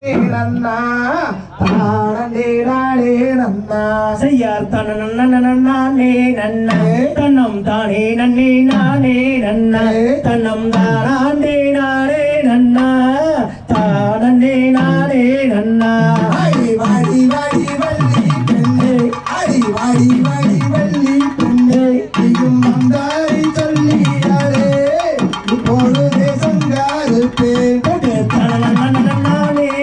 நன்னா தானே நானே நன்னா செய்யார் தன்னே நன்ன தன்னம் தானே நன்னே நானே நன்ன தன்னம் தானே நானே நன்னா தானே நானே நன்னா அடி வாடி வாடி வள்ளி பெண்ணே அடி வாடி வாடி வள்ளி பெண்ணே நீயும் வந்தாரி சொல்லியாரே இப்போது தேசங்காரு போட்டு தனனே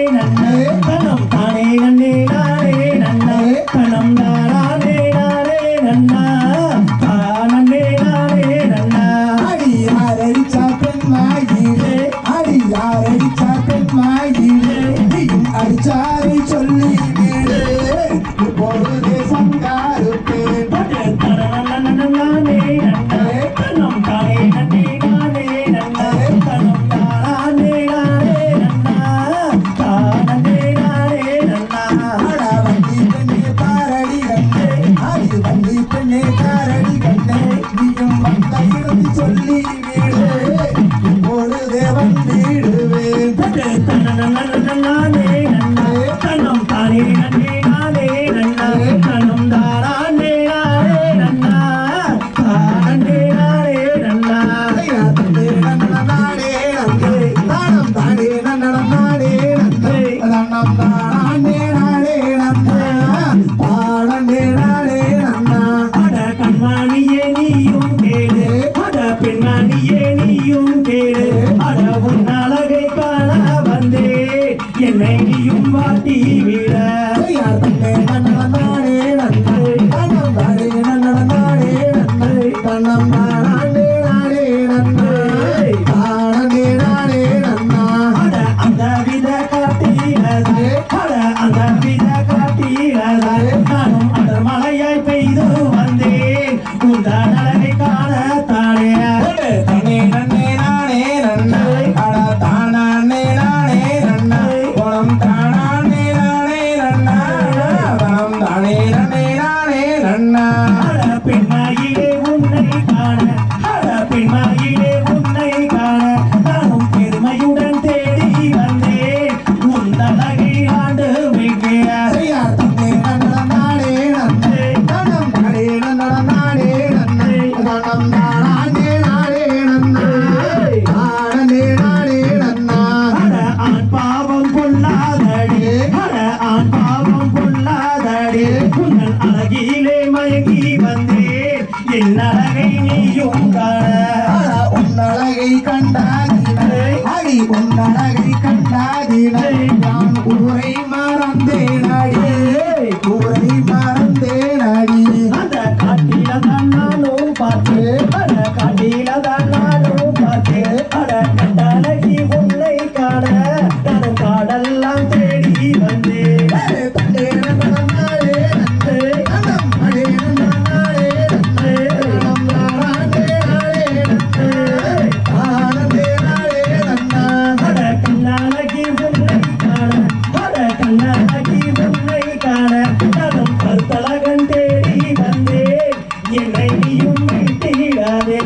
நன்னே தனம் தானே நன்னே நானே நன்ன தனம் தானே நானே நன்னா தானே நானே நன்னா அடி யாரடிச்சா பெண்மாயிலே அடி யாரடிச்சா பெண்மாயிலே நீயும் அடிச்சாரி சொல்லி வீடு இப்போது தேசங்காரு போட்டு தனனே நன்னே தனம் தானே நன்னே நானே நன்ன தனம் தானே நானே நன்னா தானே நானே நன்னா அடா வண்டி பெண்ணே பாரடி கண்ணே அடி வண்டி பெண்ணே பாரடி கண்ணே நீயும் வந்த இருந்து சொல்லி வீடு இப்போது தேவன் வீடுவேன் போட்டு தனனே நன்னே தனம் தானே நன்னே நானே நன்ன தனம் தானே நானே நன்னா தானே நானே நன்னா அட கண்மணியே நீயும் கேளு அட பெண்மணியே நீயும் கேளு அட உன் அழகை காண வந்தே என்னை நீயும் வாட்டி விட அட அந்த வித காட்டினது அட அந்த வித காட்டினது நானும் அடர் மலையாய் பெய்து வந்தேன் உந்தன் அழகை காணத்தானே அட பெண்மாயிலே உன்னை காண அட பெண்மாயிலே உன்னை காண நானும் பெருமையுடன் தேடி வந்தேன் உன் அழகை ஆண்டு வைக்கிறேன் அட ஆண் பாவம் கொள்ளாதடி அட ஆண் பாவம் கொள்ளாதடி உன்னன் அழகிலே மயங்கி வந்தேன் என் அழகை நீயும் காண உன்னழகை கண்டாதினை அடி உன்னழகை கண்டாதினை நான் ஊரை மறந்தேனடி ஊரை மறந்தேனடி அந்த காட்டில தான் நானும் பார்த்தேன் அட காட்டில தான் நானும் பார்த்தேன் அட கண்டழகி உன்னை காண நானும் காடெல்லாம் தேடி வந்தேன் அட கண்ணழகி உன்னை காண அட கண்ணழகி உன்னை காண நானும் கருத்தழகன் தேடி வந்தேன் என்னை நீயும் விட்டிடாதே